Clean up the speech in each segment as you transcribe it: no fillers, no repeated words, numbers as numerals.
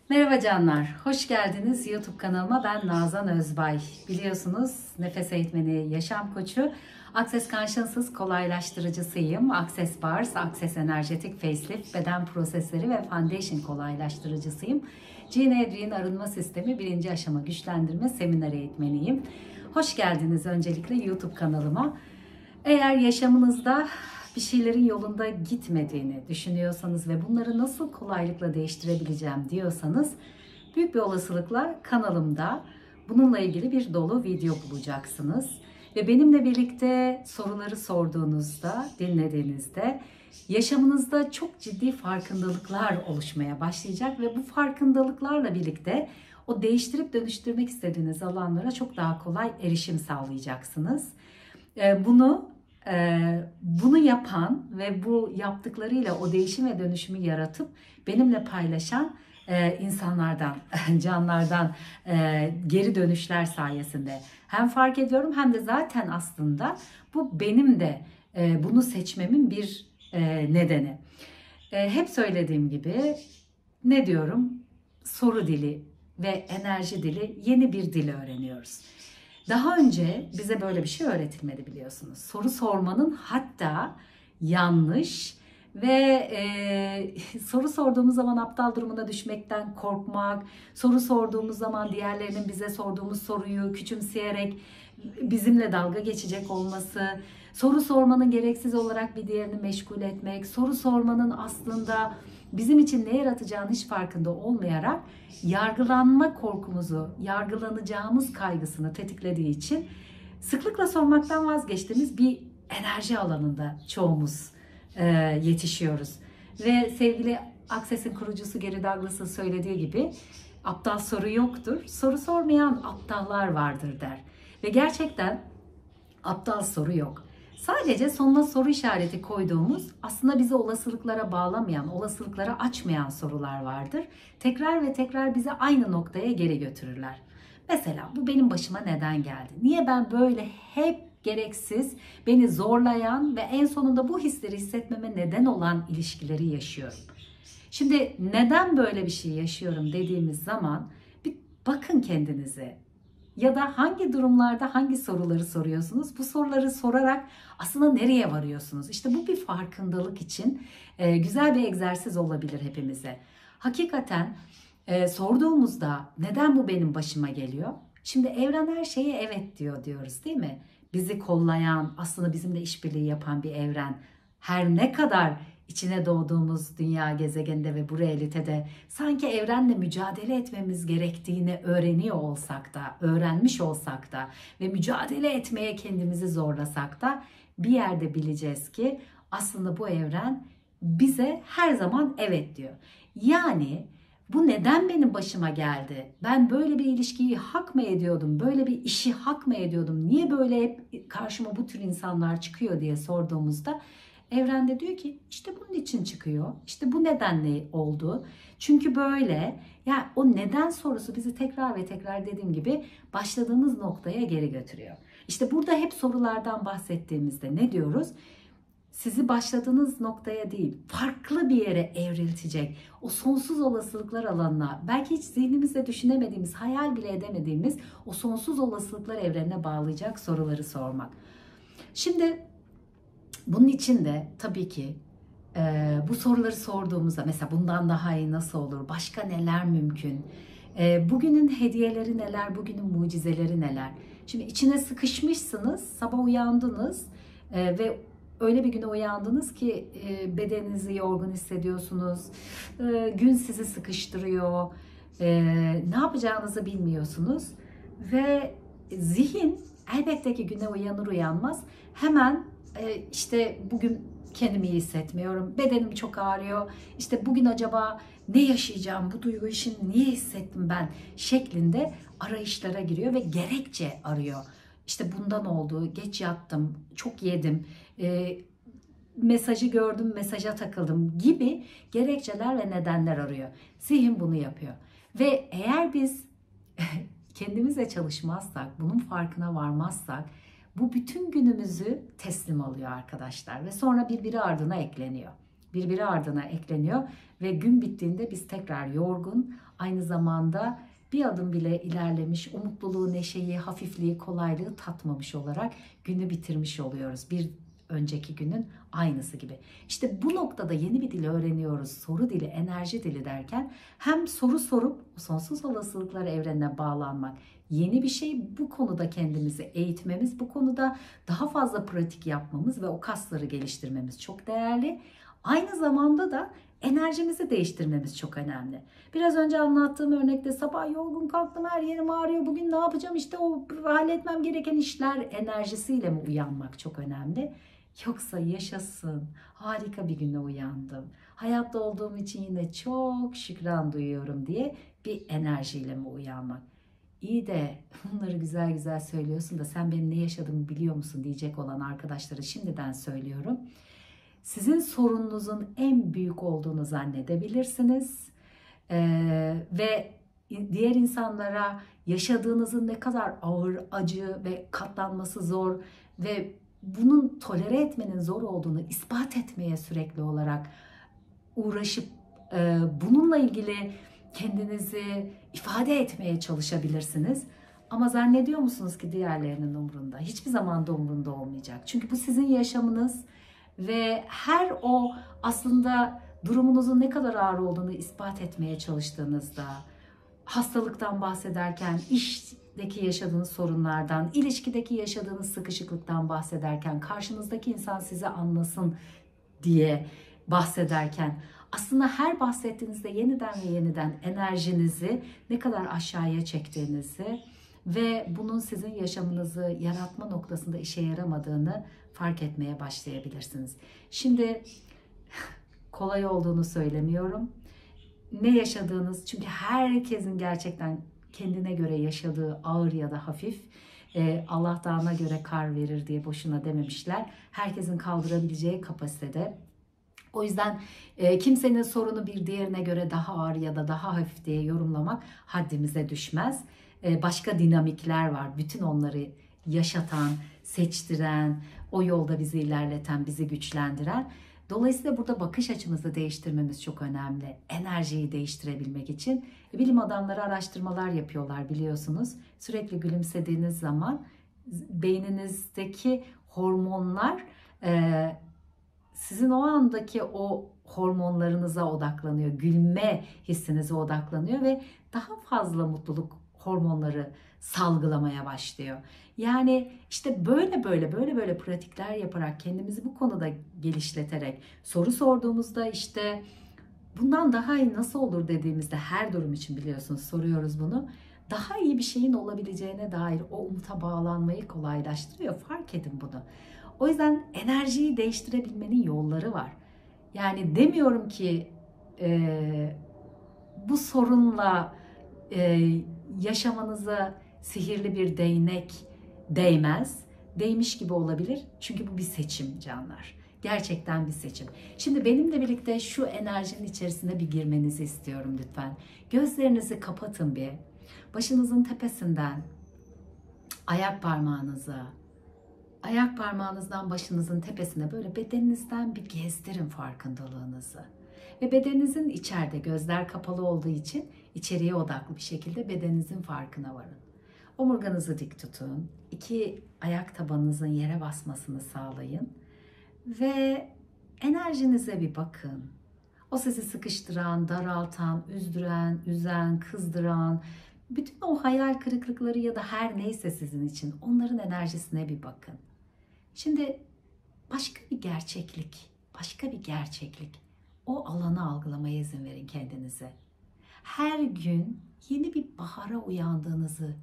Merhaba canlar, hoş geldiniz YouTube kanalıma. Ben Nazan Özbay. Biliyorsunuz nefes eğitmeni, yaşam koçu, Access Consciousness kolaylaştırıcısıyım. Access Bars, Access Energetik Facelift, beden prosesleri ve foundation kolaylaştırıcısıyım. Gene Adrian arınma sistemi 1. aşama güçlendirme seminer eğitmeniyim. Hoş geldiniz öncelikle YouTube kanalıma. Eğer yaşamınızda bir şeylerin yolunda gitmediğini düşünüyorsanız ve bunları nasıl kolaylıkla değiştirebileceğim diyorsanız büyük bir olasılıkla kanalımda bununla ilgili bir dolu video bulacaksınız. Ve benimle birlikte soruları sorduğunuzda, dinlediğinizde yaşamınızda çok ciddi farkındalıklar oluşmaya başlayacak ve bu farkındalıklarla birlikte o değiştirip dönüştürmek istediğiniz alanlara çok daha kolay erişim sağlayacaksınız. Bunu yapan ve bu yaptıklarıyla o değişim ve dönüşümü yaratıp benimle paylaşan insanlardan, canlardan geri dönüşler sayesinde hem fark ediyorum hem de zaten aslında bu benim de bunu seçmemin bir nedeni. Hep söylediğim gibi ne diyorum? Soru dili ve enerji dili, yeni bir dil öğreniyoruz. Daha önce bize böyle bir şey öğretilmedi biliyorsunuz. Soru sormanın hatta yanlış ve soru sorduğumuz zaman aptal durumuna düşmekten korkmak, soru sorduğumuz zaman diğerlerinin bize sorduğumuz soruyu küçümseyerek bizimle dalga geçecek olması, soru sormanın gereksiz olarak bir diğerini meşgul etmek, soru sormanın aslında bizim için ne yaratacağını hiç farkında olmayarak yargılanma korkumuzu, yargılanacağımız kaygısını tetiklediği için sıklıkla sormaktan vazgeçtiğimiz bir enerji alanında çoğumuz yetişiyoruz. Ve sevgili Access'in kurucusu Gary Douglas'ın söylediği gibi aptal soru yoktur, soru sormayan aptallar vardır der. Ve gerçekten aptal soru yok. Sadece sonuna soru işareti koyduğumuz, aslında bizi olasılıklara bağlamayan, olasılıklara açmayan sorular vardır. Tekrar ve tekrar bizi aynı noktaya geri götürürler. Mesela bu benim başıma neden geldi? Niye ben böyle hep gereksiz, beni zorlayan ve en sonunda bu hisleri hissetmeme neden olan ilişkileri yaşıyorum? Şimdi neden böyle bir şey yaşıyorum dediğimiz zaman bir bakın kendinize. Ya da hangi durumlarda hangi soruları soruyorsunuz? Bu soruları sorarak aslında nereye varıyorsunuz? İşte bu bir farkındalık için güzel bir egzersiz olabilir hepimize. Hakikaten sorduğumuzda neden bu benim başıma geliyor? Şimdi evren her şeye evet diyoruz değil mi? Bizi kollayan, aslında bizimle işbirliği yapan bir evren. Her ne kadar içine doğduğumuz dünya gezegeninde ve bu realitede sanki evrenle mücadele etmemiz gerektiğini öğreniyor olsak da, öğrenmiş olsak da ve mücadele etmeye kendimizi zorlasak da bir yerde bileceğiz ki aslında bu evren bize her zaman evet diyor. Yani bu neden benim başıma geldi? Ben böyle bir ilişkiyi hak mı ediyordum? Böyle bir işi hak mı ediyordum? Niye böyle hep karşıma bu tür insanlar çıkıyor diye sorduğumuzda evrende diyor ki işte bunun için çıkıyor. İşte bu nedenle oldu. Çünkü böyle, yani o neden sorusu bizi tekrar ve tekrar dediğim gibi başladığımız noktaya geri götürüyor. İşte burada hep sorulardan bahsettiğimizde ne diyoruz? Sizi başladığınız noktaya değil, farklı bir yere evriltecek, o sonsuz olasılıklar alanına, belki hiç zihnimizde düşünemediğimiz, hayal bile edemediğimiz o sonsuz olasılıklar evrenine bağlayacak soruları sormak. Şimdi bunun için de tabii ki bu soruları sorduğumuzda mesela bundan daha iyi nasıl olur, başka neler mümkün, bugünün hediyeleri neler, bugünün mucizeleri neler. Şimdi içine sıkışmışsınız, sabah uyandınız ve öyle bir güne uyandınız ki bedeninizi yorgun hissediyorsunuz, gün sizi sıkıştırıyor, ne yapacağınızı bilmiyorsunuz ve zihin elbette ki güne uyanır uyanmaz hemen işte bugün kendimi iyi hissetmiyorum, bedenim çok ağrıyor, işte bugün acaba ne yaşayacağım, bu duygu işini niye hissettim ben şeklinde arayışlara giriyor ve gerekçe arıyor. İşte bundan oldu, geç yattım, çok yedim, mesajı gördüm, mesaja takıldım gibi gerekçeler ve nedenler arıyor. Zihin bunu yapıyor. Ve eğer biz kendimizle çalışmazsak, bunun farkına varmazsak bu bütün günümüzü teslim alıyor arkadaşlar ve sonra birbiri ardına ekleniyor. birbiri ardına ekleniyor ve gün bittiğinde biz tekrar yorgun, aynı zamanda bir adım bile ilerlemiş, o mutluluğu, neşeyi, hafifliği, kolaylığı tatmamış olarak günü bitirmiş oluyoruz. Bir önceki günün aynısı gibi. İşte bu noktada yeni bir dil öğreniyoruz. Soru dili, enerji dili derken hem soru sorup sonsuz olasılıklar evrenine bağlanmak, yeni bir şey, bu konuda kendimizi eğitmemiz, bu konuda daha fazla pratik yapmamız ve o kasları geliştirmemiz çok değerli. Aynı zamanda da enerjimizi değiştirmemiz çok önemli. Biraz önce anlattığım örnekte sabah yorgun kalktım, her yerim ağrıyor, bugün ne yapacağım, işte o halletmem gereken işler enerjisiyle mi uyanmak çok önemli. Yoksa yaşasın, harika bir güne uyandım, hayatta olduğum için yine çok şükran duyuyorum diye bir enerjiyle mi uyanmak. İyi de bunları güzel güzel söylüyorsun da sen benim ne yaşadığımı biliyor musun diyecek olan arkadaşlara şimdiden söylüyorum. Sizin sorununuzun en büyük olduğunu zannedebilirsiniz. Ve diğer insanlara yaşadığınızın ne kadar ağır, acı ve katlanması zor ve bunun tolere etmenin zor olduğunu ispat etmeye sürekli olarak uğraşıp bununla ilgili kendinizi ifade etmeye çalışabilirsiniz. Ama zannediyor musunuz ki diğerlerinin umrunda? Hiçbir zaman da umrunda olmayacak. Çünkü bu sizin yaşamınız ve her o aslında durumunuzun ne kadar ağır olduğunu ispat etmeye çalıştığınızda, hastalıktan bahsederken, işteki yaşadığınız sorunlardan, ilişkideki yaşadığınız sıkışıklıktan bahsederken, karşınızdaki insan sizi anlasın diye bahsederken, aslında her bahsettiğinizde yeniden ve yeniden enerjinizi ne kadar aşağıya çektiğinizi ve bunun sizin yaşamınızı yaratma noktasında işe yaramadığını fark etmeye başlayabilirsiniz. Şimdi kolay olduğunu söylemiyorum. Ne yaşadığınız, çünkü herkesin gerçekten kendine göre yaşadığı ağır ya da hafif, Allah dağına göre kar verir diye boşuna dememişler. Herkesin kaldırabileceği kapasitede. O yüzden kimsenin sorunu bir diğerine göre daha ağır ya da daha hafif diye yorumlamak haddimize düşmez. Başka dinamikler var. Bütün onları yaşatan, seçtiren, o yolda bizi ilerleten, bizi güçlendiren. Dolayısıyla burada bakış açımızı değiştirmemiz çok önemli. Enerjiyi değiştirebilmek için. Bilim adamları araştırmalar yapıyorlar biliyorsunuz. Sürekli gülümsediğiniz zaman beyninizdeki hormonlar sizin o andaki o hormonlarınıza odaklanıyor. Gülme hissinize odaklanıyor ve daha fazla mutluluk hormonları salgılamaya başlıyor. Yani işte böyle pratikler yaparak, kendimizi bu konuda geliştirerek, soru sorduğumuzda işte bundan daha iyi nasıl olur dediğimizde, her durum için biliyorsunuz soruyoruz bunu. Daha iyi bir şeyin olabileceğine dair o umuta bağlanmayı kolaylaştırıyor. Fark edin bunu. O yüzden enerjiyi değiştirebilmenin yolları var. Yani demiyorum ki bu sorunla yaşamanıza sihirli bir değnek değmez. Değmiş gibi olabilir. Çünkü bu bir seçim canlar. Gerçekten bir seçim. Şimdi benimle birlikte şu enerjinin içerisine bir girmenizi istiyorum lütfen. Gözlerinizi kapatın bir. Başınızın tepesinden ayak parmağınızdan başınızın tepesine böyle bedeninizden bir gezdirin farkındalığınızı. Ve bedeninizin içeride, gözler kapalı olduğu için içeriye odaklı bir şekilde bedeninizin farkına varın. Omurganızı dik tutun. İki ayak tabanınızın yere basmasını sağlayın. Ve enerjinize bir bakın. O sizi sıkıştıran, daraltan, üzdüren, üzen, kızdıran, bütün o hayal kırıklıkları ya da her neyse sizin için onların enerjisine bir bakın. Şimdi başka bir gerçeklik. O alanı algılamaya izin verin kendinize. Her gün yeni bir bahara uyandığınızı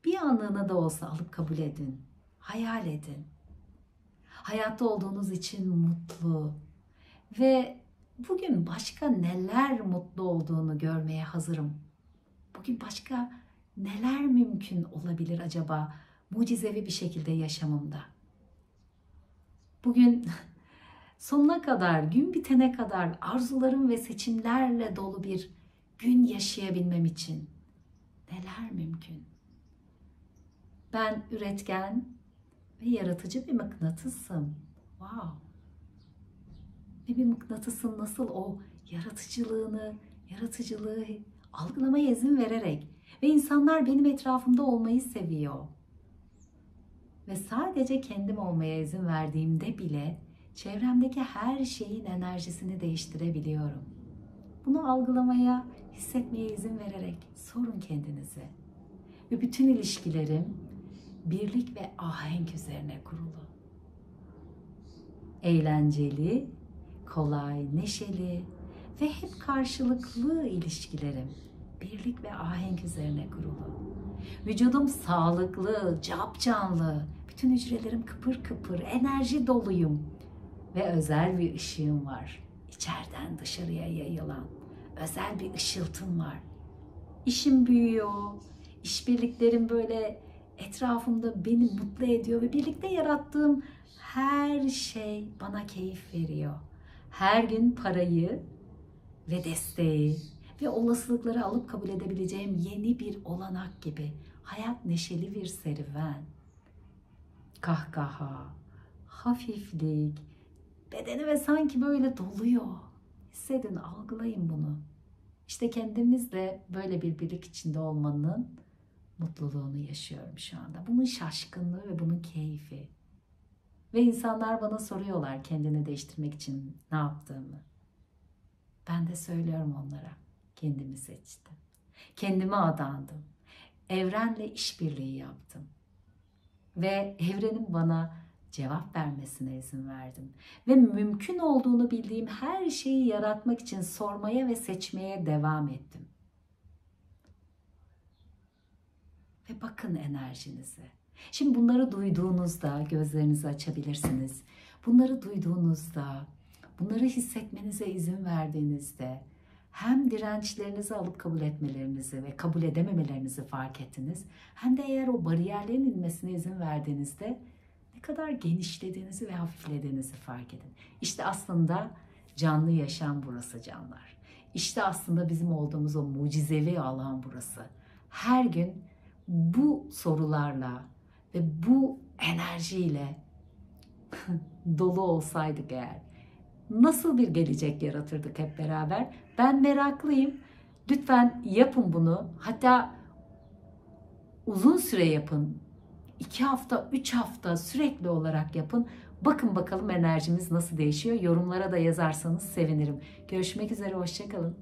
bir anlığına da olsa alıp kabul edin. Hayal edin. Hayatta olduğunuz için mutlu ve bugün başka neler mutlu olduğunu görmeye hazırım. Bugün başka neler mümkün olabilir acaba mucizevi bir şekilde yaşamımda? Bugün sonuna kadar, gün bitene kadar arzularım ve seçimlerle dolu bir gün yaşayabilmem için neler mümkün? Ben üretken ve yaratıcı bir mıknatıssım. Wow! Ve bir mıknatısın nasıl o yaratıcılığı algılamaya izin vererek ve insanlar benim etrafımda olmayı seviyor. Ve sadece kendim olmaya izin verdiğimde bile çevremdeki her şeyin enerjisini değiştirebiliyorum. Bunu algılamaya, hissetmeye izin vererek sorun kendinize. Ve bütün ilişkilerim birlik ve ahenk üzerine kurulu. Eğlenceli, kolay, neşeli ve hep karşılıklı ilişkilerim birlik ve ahenk üzerine kurulu. Vücudum sağlıklı, capcanlı, bütün hücrelerim kıpır kıpır, enerji doluyum ve özel bir ışığım var. İçeriden dışarıya yayılan özel bir ışıltım var. İşim büyüyor, işbirliklerim böyle etrafımda beni mutlu ediyor ve birlikte yarattığım her şey bana keyif veriyor. Her gün parayı ve desteği ve olasılıkları alıp kabul edebileceğim yeni bir olanak gibi. Hayat neşeli bir serüven. Kahkaha, hafiflik, bedenime sanki böyle doluyor. Hissedin, algılayın bunu. İşte kendimizle böyle bir birlik içinde olmanın mutluluğunu yaşıyorum şu anda. Bunun şaşkınlığı ve bunun keyfi. Ve insanlar bana soruyorlar kendini değiştirmek için ne yaptığımı. Ben de söylüyorum onlara. Kendimi seçtim. Kendime adandım. Evrenle işbirliği yaptım. Ve evrenin bana cevap vermesine izin verdim. Ve mümkün olduğunu bildiğim her şeyi yaratmak için sormaya ve seçmeye devam ettim. Ve bakın enerjinize. Şimdi bunları duyduğunuzda gözlerinizi açabilirsiniz. Bunları duyduğunuzda, bunları hissetmenize izin verdiğinizde hem dirençlerinizi alıp kabul etmelerinizi ve kabul edememelerinizi fark ettiniz. Hem de eğer o bariyerlerin inmesine izin verdiğinizde ne kadar genişlediğinizi ve hafiflediğinizi fark edin. İşte aslında canlı yaşam burası canlar. İşte aslında bizim olduğumuz o mucizevi alan burası. Her gün bu sorularla ve bu enerjiyle dolu olsaydık eğer nasıl bir gelecek yaratırdık hep beraber? Ben meraklıyım. Lütfen yapın bunu. Hatta uzun süre yapın. 2 hafta, 3 hafta sürekli olarak yapın. Bakın bakalım enerjimiz nasıl değişiyor. Yorumlara da yazarsanız sevinirim. Görüşmek üzere, hoşça kalın.